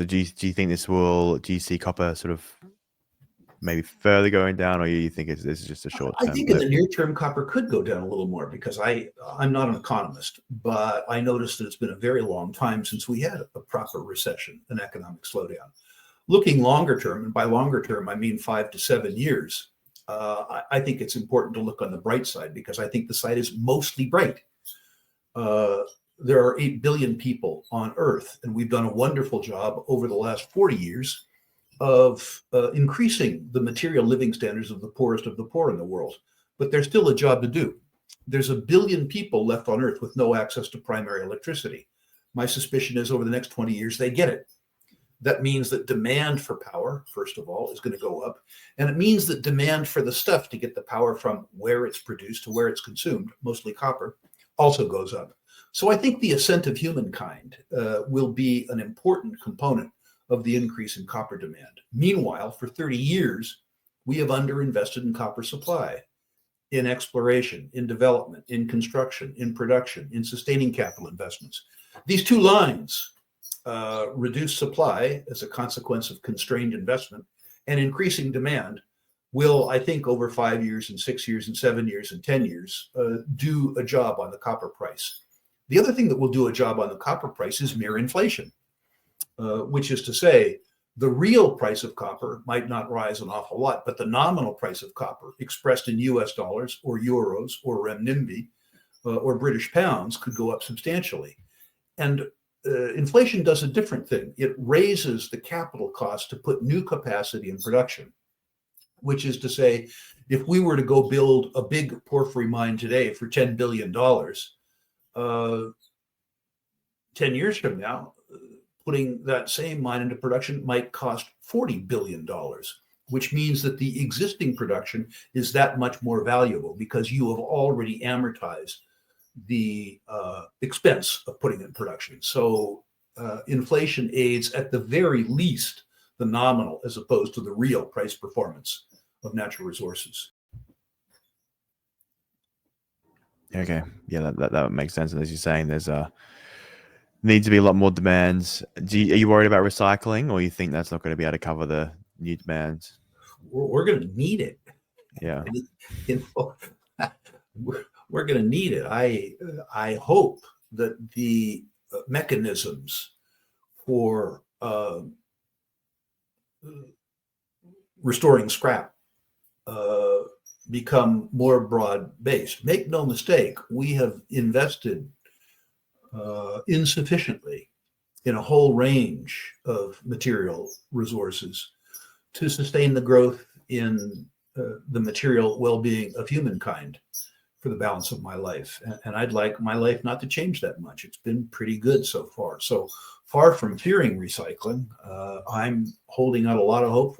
So do you think do you see copper sort of maybe further going down, or you think this is just a short term? I think in the near term, copper could go down a little more because I'm not an economist, but I noticed that it's been a very long time since we had a proper recession, an economic slowdown. Looking longer term, and by longer term, I mean 5 to 7 years, I think it's important to look on the bright side because I think the side is mostly bright. There are 8 billion people on Earth, and we've done a wonderful job over the last 40 years of increasing the material living standards of the poorest of the poor in the world. But there's still a job to do. There's 1 billion people left on Earth with no access to primary electricity. My suspicion is over the next 20 years, they get it. That means that demand for power, first of all, is going to go up. And it means that demand for the stuff to get the power from where it's produced to where it's consumed, mostly copper, also goes up. So I think the ascent of humankind will be an important component of the increase in copper demand. Meanwhile, for 30 years, we have underinvested in copper supply, in exploration, in development, in construction, in production, in sustaining capital investments. These two lines, reduced supply as a consequence of constrained investment and increasing demand, will, I think, over 5 years and 6 years and 7 years and 10 years, do a job on the copper price. The other thing that will do a job on the copper price is mere inflation. Which is to say, the real price of copper might not rise an awful lot, but the nominal price of copper, expressed in US dollars or euros or renminbi or British pounds, could go up substantially. And inflation does a different thing. It raises the capital cost to put new capacity in production, which is to say, if we were to go build a big porphyry mine today for $10 billion, 10 years from now, putting that same mine into production might cost $40 billion, which means that the existing production is that much more valuable because you have already amortized the expense of putting it in production. So inflation aids at the very least the nominal as opposed to the real price performance of natural resources. Okay, yeah, that makes sense. And as you're saying, there's needs to be a lot more demands. Are you worried about recycling, or you think that's not going to be able to cover the new demands? We're going to need it. Yeah, we're going to need it. I hope that the mechanisms for restoring scrap become more broad-based. Make no mistake, we have invested insufficiently in a whole range of material resources to sustain the growth in the material well-being of humankind for the balance of my life. And I'd like my life not to change that much. It's been pretty good so far. So far from fearing recycling, I'm holding out a lot of hope for